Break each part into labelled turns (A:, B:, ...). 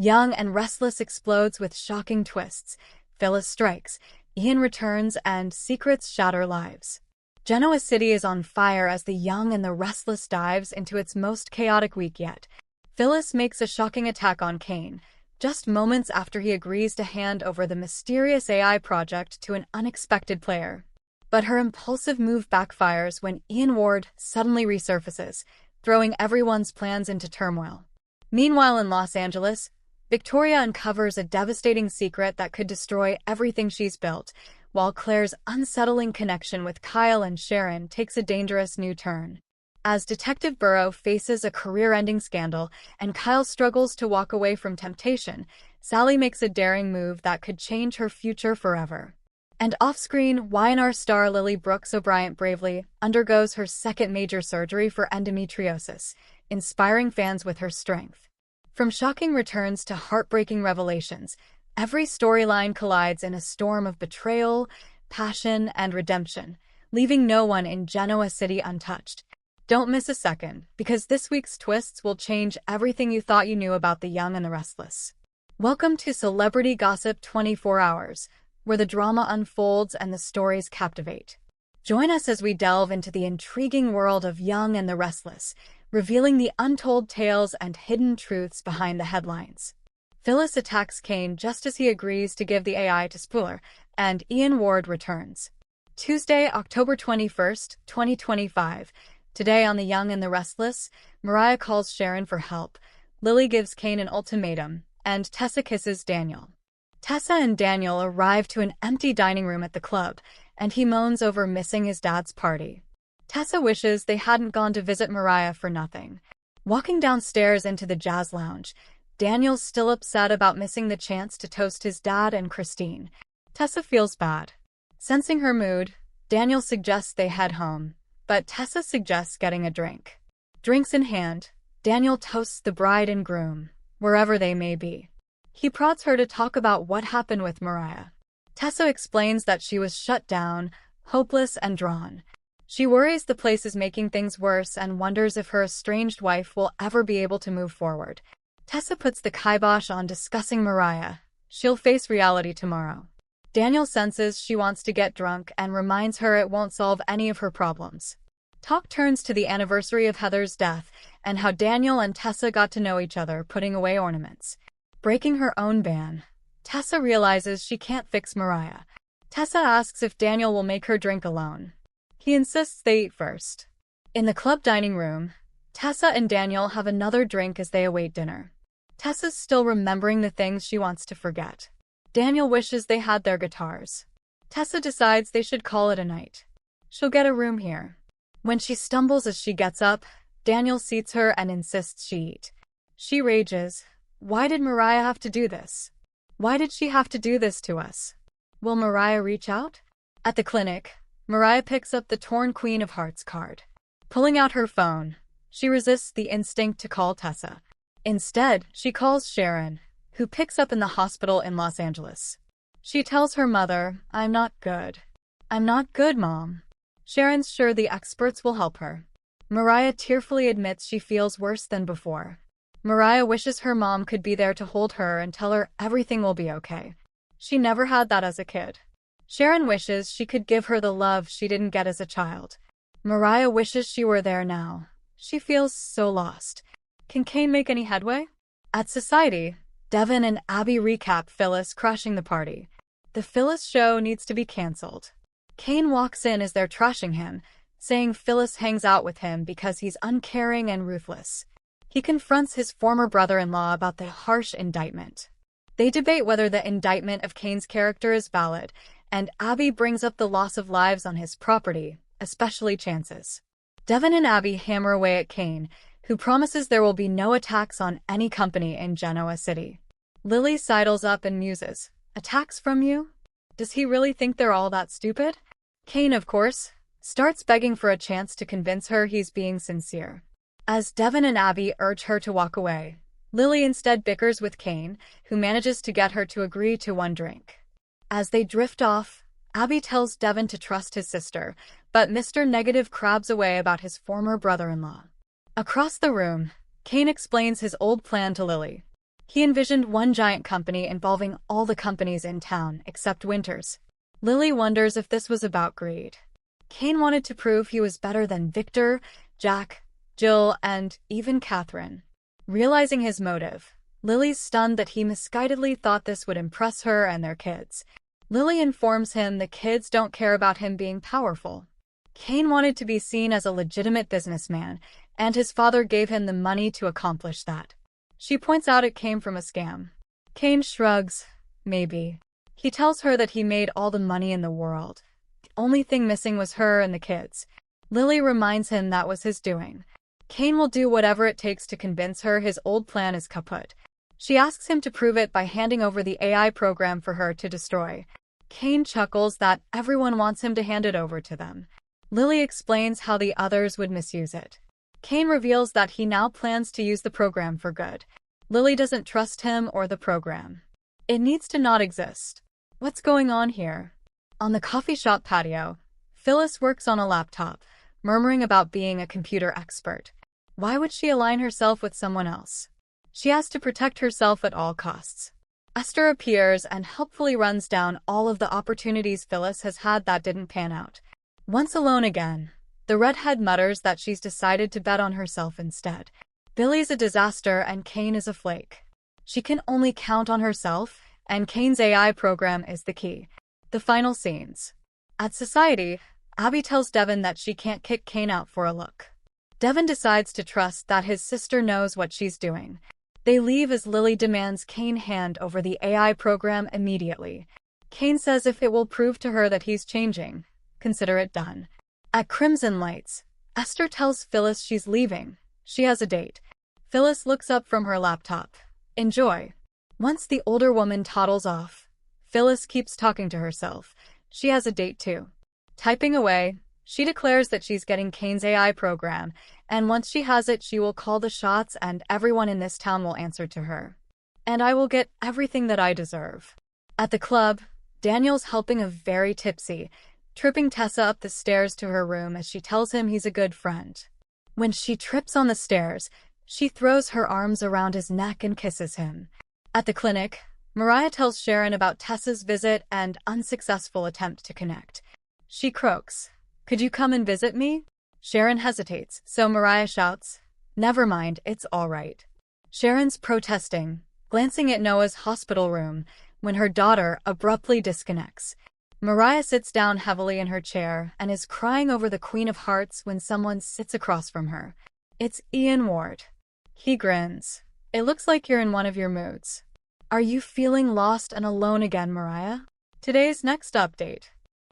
A: Young and Restless explodes with shocking twists. Phyllis strikes, Ian returns, and secrets shatter lives. Genoa City is on fire as the Young and the Restless dives into its most chaotic week yet. Phyllis makes a shocking attack on Kane, just moments after he agrees to hand over the mysterious AI project to an unexpected player. But her impulsive move backfires when Ian Ward suddenly resurfaces, throwing everyone's plans into turmoil. Meanwhile in Los Angeles, Victoria uncovers a devastating secret that could destroy everything she's built, while Claire's unsettling connection with Kyle and Sharon takes a dangerous new turn. As Detective Burrow faces a career-ending scandal and Kyle struggles to walk away from temptation, Sally makes a daring move that could change her future forever. And off-screen, Y&R star Lily Brooks O'Brien bravely undergoes her second major surgery for endometriosis, inspiring fans with her strength. From shocking returns to heartbreaking revelations, every storyline collides in a storm of betrayal, passion, and redemption, leaving no one in Genoa City untouched. Don't miss a second, because this week's twists will change everything you thought you knew about the Young and the Restless. Welcome to Celebrity Gossip 24 Hours, where the drama unfolds and the stories captivate. Join us as we delve into the intriguing world of Young and the Restless, revealing the untold tales and hidden truths behind the headlines. Phyllis attacks Kane just as he agrees to give the AI to Spooler, and Ian Ward returns. Tuesday, October 21st, 2025. Today on The Young and the Restless, Mariah calls Sharon for help, Lily gives Kane an ultimatum, and Tessa kisses Daniel. Tessa and Daniel arrive to an empty dining room at the club, and he moans over missing his dad's party. Tessa wishes they hadn't gone to visit Mariah for nothing. Walking downstairs into the jazz lounge, Daniel's still upset about missing the chance to toast his dad and Christine. Tessa feels bad. Sensing her mood, Daniel suggests they head home, but Tessa suggests getting a drink. Drinks in hand, Daniel toasts the bride and groom, wherever they may be. He prods her to talk about what happened with Mariah. Tessa explains that she was shut down, hopeless and drawn. She worries the place is making things worse and wonders if her estranged wife will ever be able to move forward. Tessa puts the kibosh on discussing Mariah. She'll face reality tomorrow. Daniel senses she wants to get drunk and reminds her it won't solve any of her problems. Talk turns to the anniversary of Heather's death and how Daniel and Tessa got to know each other putting away ornaments. Breaking her own ban, Tessa realizes she can't fix Mariah. Tessa asks if Daniel will make her drink alone. He insists they eat first. In the club dining room, Tessa and Daniel have another drink as they await dinner. Tessa's still remembering the things she wants to forget. Daniel wishes they had their guitars. Tessa decides they should call it a night. She'll get a room here. When she stumbles as she gets up, Daniel seats her and insists she eat. She rages. Why did Mariah have to do this? Why did she have to do this to us? Will Mariah reach out? At the clinic, Mariah picks up the torn Queen of Hearts card. Pulling out her phone, she resists the instinct to call Tessa. Instead, she calls Sharon, who picks up in the hospital in Los Angeles. She tells her mother, "I'm not good. I'm not good, Mom." Sharon's sure the experts will help her. Mariah tearfully admits she feels worse than before. Mariah wishes her mom could be there to hold her and tell her everything will be okay. She never had that as a kid. Sharon wishes she could give her the love she didn't get as a child. Mariah wishes she were there now. She feels so lost. Can Kane make any headway? At Society, Devin and Abby recap Phyllis crashing the party. The Phyllis show needs to be cancelled. Kane walks in as they're trashing him, saying Phyllis hangs out with him because he's uncaring and ruthless. He confronts his former brother-in-law about the harsh indictment. They debate whether the indictment of Kane's character is valid, and Abby brings up the loss of lives on his property, especially Chance's. Devin and Abby hammer away at Kane, who promises there will be no attacks on any company in Genoa City. Lily sidles up and muses, "Attacks from you? Does he really think they're all that stupid?" Kane, of course, starts begging for a chance to convince her he's being sincere. As Devin and Abby urge her to walk away, Lily instead bickers with Kane, who manages to get her to agree to one drink. As they drift off, Abby tells Devin to trust his sister, but Mr. Negative crabs away about his former brother-in-law. Across the room, Kane explains his old plan to Lily. He envisioned one giant company involving all the companies in town, except Winter's. Lily wonders if this was about greed. Kane wanted to prove he was better than Victor, Jack, Jill, and even Catherine. Realizing his motive, Lily's stunned that he misguidedly thought this would impress her and their kids. Lily informs him the kids don't care about him being powerful. Kane wanted to be seen as a legitimate businessman, and his father gave him the money to accomplish that. She points out it came from a scam. Kane shrugs. Maybe. He tells her that he made all the money in the world. The only thing missing was her and the kids. Lily reminds him that was his doing. Kane will do whatever it takes to convince her his old plan is kaput. She asks him to prove it by handing over the AI program for her to destroy. Kane chuckles that everyone wants him to hand it over to them. Lily explains how the others would misuse it. Kane reveals that he now plans to use the program for good. Lily doesn't trust him or the program. It needs to not exist. What's going on here? On the coffee shop patio, Phyllis works on a laptop, murmuring about being a computer expert. Why would she align herself with someone else? She has to protect herself at all costs. Esther appears and helpfully runs down all of the opportunities Phyllis has had that didn't pan out. Once alone again, the redhead mutters that she's decided to bet on herself instead. Billy's a disaster and Kane is a flake. She can only count on herself, and Kane's AI program is the key. The final scenes. At Society, Abby tells Devon that she can't kick Kane out for a look. Devon decides to trust that his sister knows what she's doing. They leave as Lily demands Kane hand over the AI program immediately. Kane says if it will prove to her that he's changing, consider it done. At Crimson Lights, Esther tells Phyllis she's leaving. She has a date. Phyllis looks up from her laptop. Enjoy. Once the older woman toddles off, Phyllis keeps talking to herself. She has a date too. Typing away, she declares that she's getting Kane's AI program, and once she has it, she will call the shots and everyone in this town will answer to her. And I will get everything that I deserve. At the club, Daniel's helping a very tipsy, tripping Tessa up the stairs to her room as she tells him he's a good friend. When she trips on the stairs, she throws her arms around his neck and kisses him. At the clinic, Mariah tells Sharon about Tessa's visit and unsuccessful attempt to connect. She croaks, "Could you come and visit me?" Sharon hesitates, so Mariah shouts, "Never mind, it's all right." Sharon's protesting, glancing at Noah's hospital room, when her daughter abruptly disconnects. Mariah sits down heavily in her chair and is crying over the Queen of Hearts when someone sits across from her. It's Ian Ward. He grins. "It looks like you're in one of your moods. Are you feeling lost and alone again, Mariah?" Today's next update.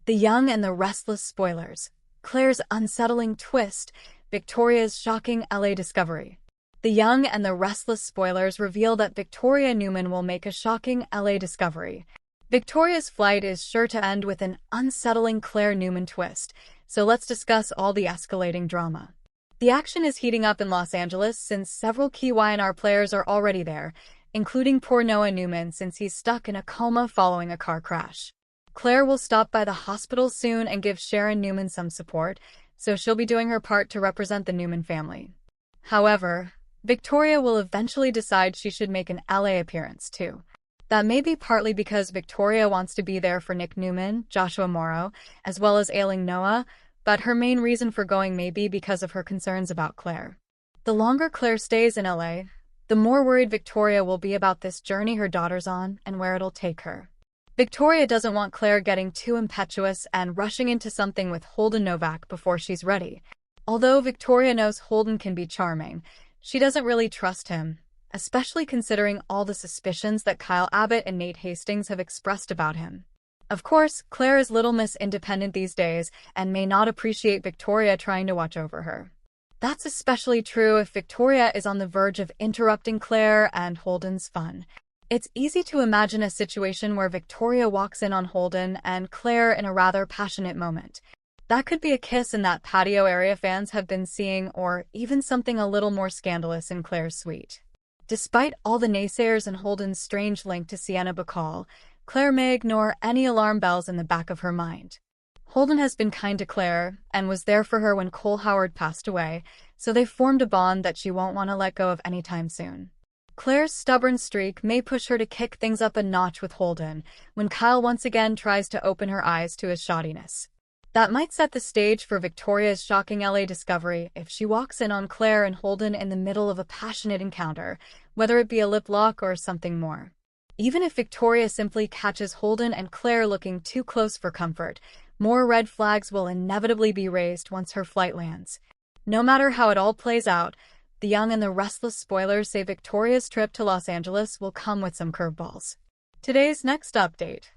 A: The Young and the Restless spoilers. Claire's unsettling twist. Victoria's shocking LA discovery. The Young and the Restless spoilers reveal that Victoria Newman will make a shocking LA discovery. Victoria's flight is sure to end with an unsettling Claire Newman twist, so let's discuss all the escalating drama. The action is heating up in Los Angeles since several key Y&R players are already there, including poor Noah Newman since he's stuck in a coma following a car crash. Claire will stop by the hospital soon and give Sharon Newman some support, so she'll be doing her part to represent the Newman family. However, Victoria will eventually decide she should make an LA appearance too. That may be partly because Victoria wants to be there for Nick Newman, Joshua Morrow, as well as ailing Noah, but her main reason for going may be because of her concerns about Claire. The longer Claire stays in LA, the more worried Victoria will be about this journey her daughter's on and where it'll take her. Victoria doesn't want Claire getting too impetuous and rushing into something with Holden Novak before she's ready. Although Victoria knows Holden can be charming, she doesn't really trust him, especially considering all the suspicions that Kyle Abbott and Nate Hastings have expressed about him. Of course, Claire is Little Miss Independent these days and may not appreciate Victoria trying to watch over her. That's especially true if Victoria is on the verge of interrupting Claire and Holden's fun. It's easy to imagine a situation where Victoria walks in on Holden and Claire in a rather passionate moment. That could be a kiss in that patio area fans have been seeing, or even something a little more scandalous in Claire's suite. Despite all the naysayers and Holden's strange link to Sienna Bacall, Claire may ignore any alarm bells in the back of her mind. Holden has been kind to Claire and was there for her when Cole Howard passed away, so they've formed a bond that she won't want to let go of anytime soon. Claire's stubborn streak may push her to kick things up a notch with Holden when Kyle once again tries to open her eyes to his shoddiness. That might set the stage for Victoria's shocking LA discovery if she walks in on Claire and Holden in the middle of a passionate encounter, whether it be a lip lock or something more. Even if Victoria simply catches Holden and Claire looking too close for comfort, more red flags will inevitably be raised once her flight lands. No matter how it all plays out, The Young and the Restless spoilers say Victoria's trip to Los Angeles will come with some curveballs. Today's next update.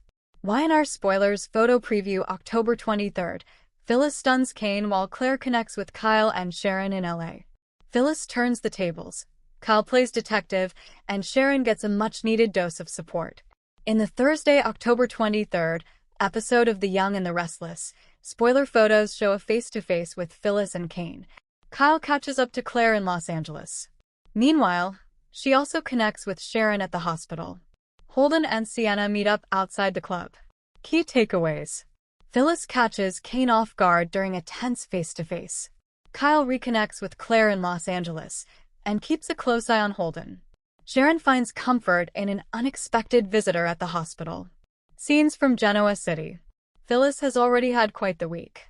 A: Y&R spoilers photo preview October 23rd. Phyllis stuns Kane while Claire connects with Kyle and Sharon in LA. Phyllis turns the tables. Kyle plays detective, and Sharon gets a much-needed dose of support. In the Thursday, October 23rd, episode of The Young and the Restless, spoiler photos show a face-to-face with Phyllis and Kane. Kyle catches up to Claire in Los Angeles. Meanwhile, she also connects with Sharon at the hospital. Holden and Sienna meet up outside the club. Key takeaways. Phyllis catches Kane off guard during a tense face-to-face. Kyle reconnects with Claire in Los Angeles and keeps a close eye on Holden. Sharon finds comfort in an unexpected visitor at the hospital. Scenes from Genoa City. Phyllis has already had quite the week.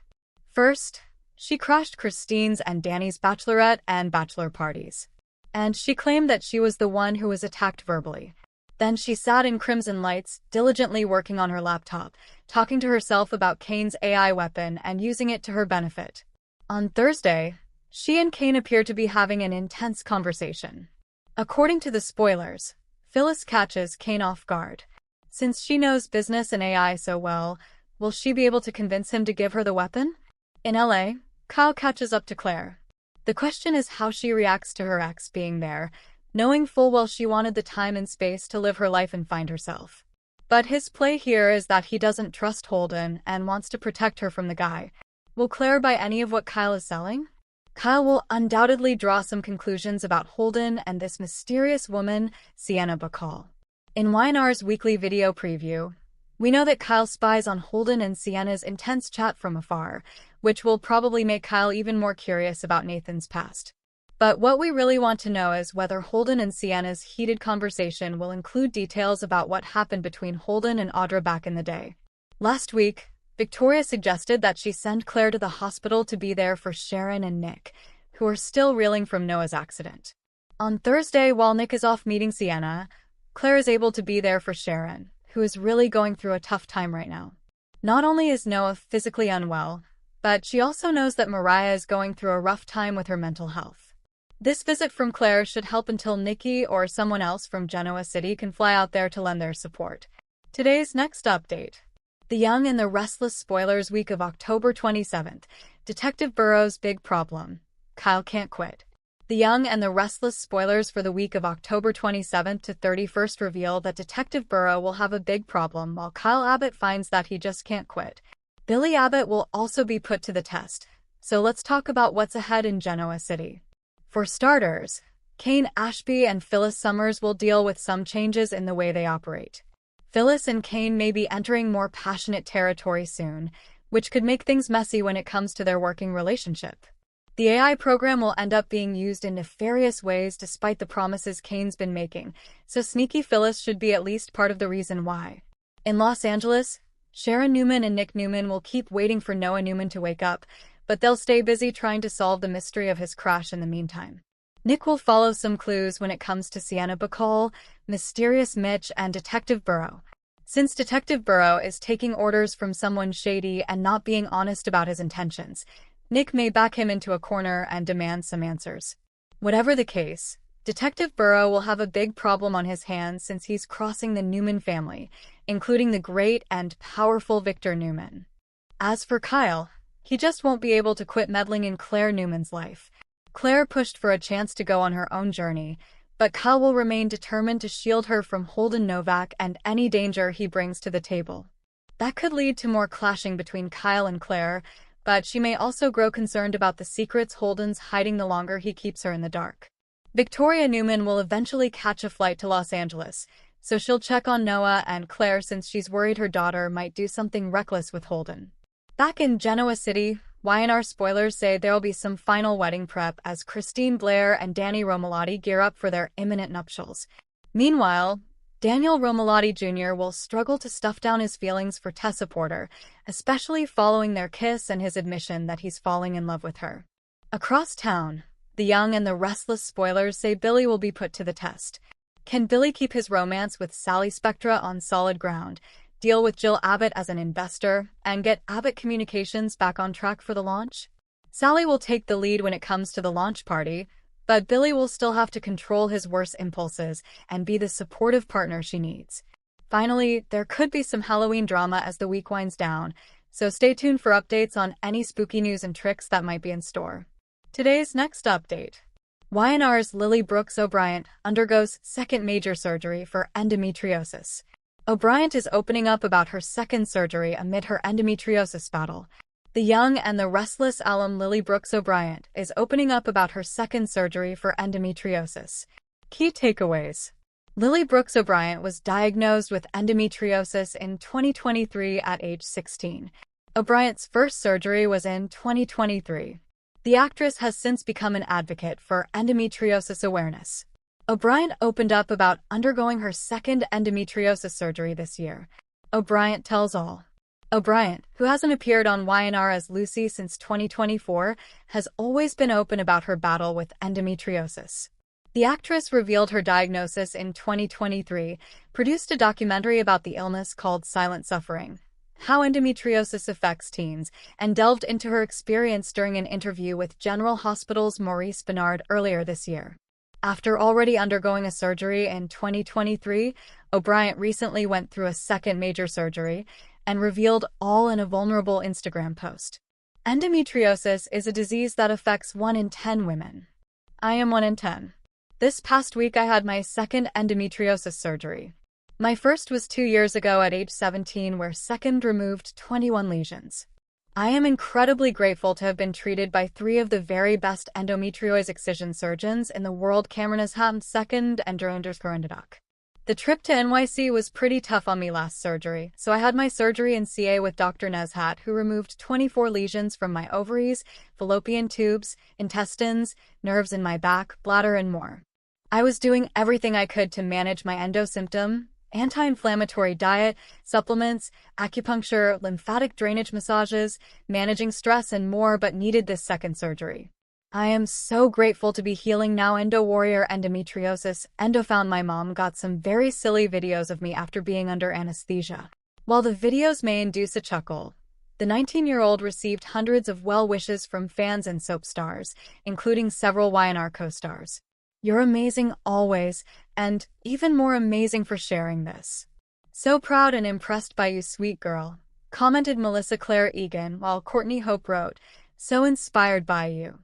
A: First, she crashed Christine's and Danny's bachelorette and bachelor parties. And she claimed that she was the one who was attacked verbally. Then she sat in crimson lights, diligently working on her laptop, talking to herself about Kane's AI weapon and using it to her benefit. On Thursday, she and Kane appear to be having an intense conversation. According to the spoilers, Phyllis catches Kane off guard. Since she knows business and AI so well, will she be able to convince him to give her the weapon? In LA, Kyle catches up to Claire. The question is how she reacts to her ex being there, knowing full well she wanted the time and space to live her life and find herself. But his play here is that he doesn't trust Holden and wants to protect her from the guy. Will Claire buy any of what Kyle is selling? Kyle will undoubtedly draw some conclusions about Holden and this mysterious woman, Sienna Bacall. In Y&R's weekly video preview, we know that Kyle spies on Holden and Sienna's intense chat from afar, which will probably make Kyle even more curious about Nathan's past. But what we really want to know is whether Holden and Sienna's heated conversation will include details about what happened between Holden and Audra back in the day. Last week, Victoria suggested that she send Claire to the hospital to be there for Sharon and Nick, who are still reeling from Noah's accident. On Thursday, while Nick is off meeting Sienna, Claire is able to be there for Sharon, who is really going through a tough time right now. Not only is Noah physically unwell, but she also knows that Mariah is going through a rough time with her mental health. This visit from Claire should help until Nikki or someone else from Genoa City can fly out there to lend their support. Today's next update. The Young and the Restless spoilers week of October 27th. Detective Burrow's big problem. Kyle can't quit. The Young and the Restless spoilers for the week of October 27th to 31st reveal that Detective Burrow will have a big problem while Kyle Abbott finds that he just can't quit. Billy Abbott will also be put to the test. So let's talk about what's ahead in Genoa City. For starters, Kane Ashby and Phyllis Summers will deal with some changes in the way they operate. Phyllis and Kane may be entering more passionate territory soon, which could make things messy when it comes to their working relationship. The AI program will end up being used in nefarious ways despite the promises Kane's been making, so sneaky Phyllis should be at least part of the reason why. In Los Angeles, Sharon Newman and Nick Newman will keep waiting for Noah Newman to wake up, but they'll stay busy trying to solve the mystery of his crash in the meantime. Nick will follow some clues when it comes to Sienna Bacall, Mysterious Mitch, and Detective Burrow. Since Detective Burrow is taking orders from someone shady and not being honest about his intentions, Nick may back him into a corner and demand some answers. Whatever the case, Detective Burrow will have a big problem on his hands since he's crossing the Newman family, including the great and powerful Victor Newman. As for Kyle, he just won't be able to quit meddling in Claire Newman's life. Claire pushed for a chance to go on her own journey, but Kyle will remain determined to shield her from Holden Novak and any danger he brings to the table. That could lead to more clashing between Kyle and Claire, but she may also grow concerned about the secrets Holden's hiding the longer he keeps her in the dark. Victoria Newman will eventually catch a flight to Los Angeles, so she'll check on Noah and Claire since she's worried her daughter might do something reckless with Holden. Back in Genoa City, Y&R spoilers say there'll be some final wedding prep as Christine Blair and Danny Romalotti gear up for their imminent nuptials. Meanwhile, Daniel Romalotti Jr. will struggle to stuff down his feelings for Tessa Porter, especially following their kiss and his admission that he's falling in love with her. Across town, the young and the restless spoilers say Billy will be put to the test. Can Billy keep his romance with Sally Spectra on solid ground, deal with Jill Abbott as an investor, and get Abbott Communications back on track for the launch? Sally will take the lead when it comes to the launch party, but Billy will still have to control his worst impulses and be the supportive partner she needs. Finally, there could be some Halloween drama as the week winds down, so stay tuned for updates on any spooky news and tricks that might be in store. Today's next update. Y&R's Lily Brooks O'Brien undergoes second major surgery for endometriosis. O'Brien is opening up about her second surgery amid her endometriosis battle. The young and the restless alum Lily Brooks O'Brien is opening up about her second surgery for endometriosis. Key takeaways. Lily Brooks O'Brien was diagnosed with endometriosis in 2023 at age 16. O'Brien's first surgery was in 2023. The actress has since become an advocate for endometriosis awareness. O'Brien opened up about undergoing her second endometriosis surgery this year. O'Brien tells all. O'Brien, who hasn't appeared on Y&R as Lucy since 2024, has always been open about her battle with endometriosis. The actress revealed her diagnosis in 2023, produced a documentary about the illness called Silent Suffering, How Endometriosis Affects Teens, and delved into her experience during an interview with General Hospital's Maurice Bernard earlier this year. After already undergoing a surgery in 2023, O'Brien recently went through a second major surgery and revealed all in a vulnerable Instagram post. Endometriosis is a disease that affects 1 in 10 women. I am 1 in 10. This past week I had my second endometriosis surgery. My first was 2 years ago at age 17, where second removed 21 lesions. I am incredibly grateful to have been treated by 3 of the very best endometriosis excision surgeons in the world. Cameron's Ham second and Durunderscorendadak. The trip to NYC was pretty tough on me last surgery, so I had my surgery in CA with Dr. Nezhat, who removed 24 lesions from my ovaries, fallopian tubes, intestines, nerves in my back, bladder, and more. I was doing everything I could to manage my endo symptom, anti-inflammatory diet, supplements, acupuncture, lymphatic drainage massages, managing stress, and more, but needed this second surgery. I am so grateful to be healing now. Endo warrior endometriosis. Endo found my mom got some very silly videos of me after being under anesthesia. While the videos may induce a chuckle, the 19-year-old received hundreds of well wishes from fans and soap stars, including several Y&R co-stars. You're amazing always, and even more amazing for sharing this. So proud and impressed by you, sweet girl, commented Melissa Claire Egan, while Courtney Hope wrote, so inspired by you.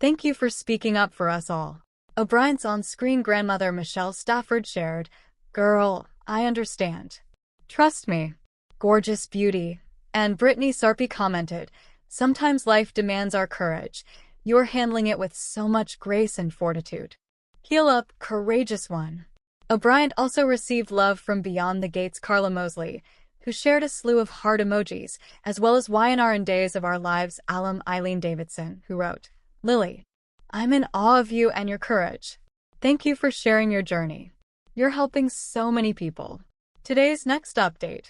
A: Thank you for speaking up for us all. O'Brien's on-screen grandmother Michelle Stafford shared, girl, I understand. Trust me. Gorgeous beauty. And Brittany Sarpy commented, sometimes life demands our courage. You're handling it with so much grace and fortitude. Heal up, courageous one. O'Brien also received love from Beyond the Gates' Carla Mosley, who shared a slew of heart emojis, as well as Y&R and Days of Our Lives alum Eileen Davidson, who wrote, Lily, I'm in awe of you and your courage. Thank you for sharing your journey. You're helping so many people. Today's next update.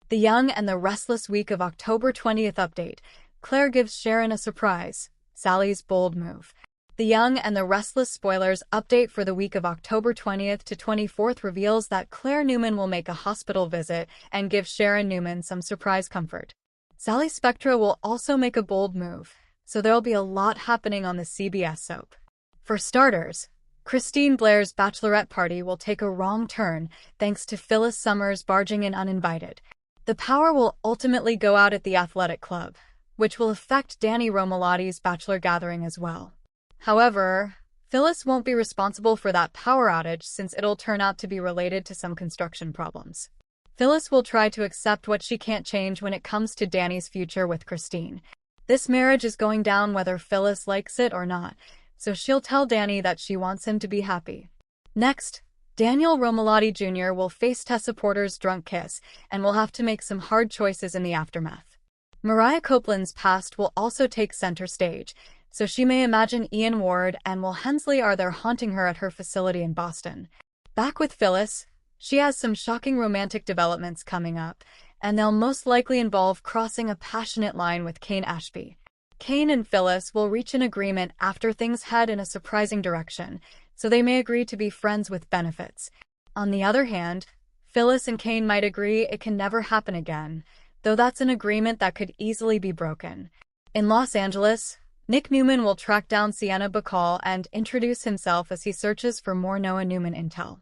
A: The Young and the Restless week of October 20th update. Claire gives Sharon a surprise. Sally's bold move. The Young and the Restless spoilers update for the week of October 20th to 24th reveals that Claire Newman will make a hospital visit and give Sharon Newman some surprise comfort. Sally Spectra will also make a bold move, so there'll be a lot happening on the CBS soap. For starters, Christine Blair's bachelorette party will take a wrong turn thanks to Phyllis Summers barging in uninvited. The power will ultimately go out at the athletic club, which will affect Danny Romalotti's bachelor gathering as well. However, Phyllis won't be responsible for that power outage since it'll turn out to be related to some construction problems. Phyllis will try to accept what she can't change when it comes to Danny's future with Christine. This marriage is going down whether Phyllis likes it or not, so she'll tell Danny that she wants him to be happy. Next, Daniel Romalotti Jr. will face Tessa Porter's drunk kiss and will have to make some hard choices in the aftermath. Mariah Copeland's past will also take center stage, so she may imagine Ian Ward and Will Hensley are there haunting her at her facility in Boston. Back with Phyllis, she has some shocking romantic developments coming up, and they'll most likely involve crossing a passionate line with Kane Ashby. Kane and Phyllis will reach an agreement after things head in a surprising direction, so they may agree to be friends with benefits. On the other hand, Phyllis and Kane might agree it can never happen again, though that's an agreement that could easily be broken. In Los Angeles, Nick Newman will track down Sienna Bacall and introduce himself as he searches for more Noah Newman intel.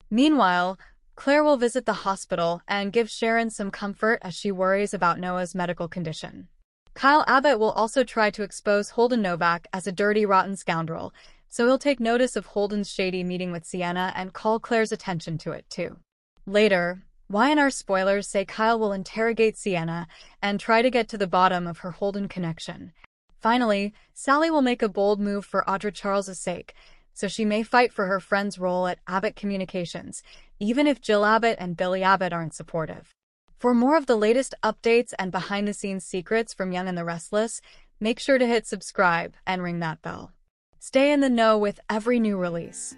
A: Meanwhile, Claire will visit the hospital and give Sharon some comfort as she worries about Noah's medical condition. Kyle Abbott will also try to expose Holden Novak as a dirty, rotten scoundrel, so he'll take notice of Holden's shady meeting with Sienna and call Claire's attention to it too. Later, Y&R spoilers say Kyle will interrogate Sienna and try to get to the bottom of her Holden connection. Finally, Sally will make a bold move for Audra Charles' sake, so she may fight for her friend's role at Abbott Communications, even if Jill Abbott and Billy Abbott aren't supportive. For more of the latest updates and behind-the-scenes secrets from Young and the Restless, make sure to hit subscribe and ring that bell. Stay in the know with every new release.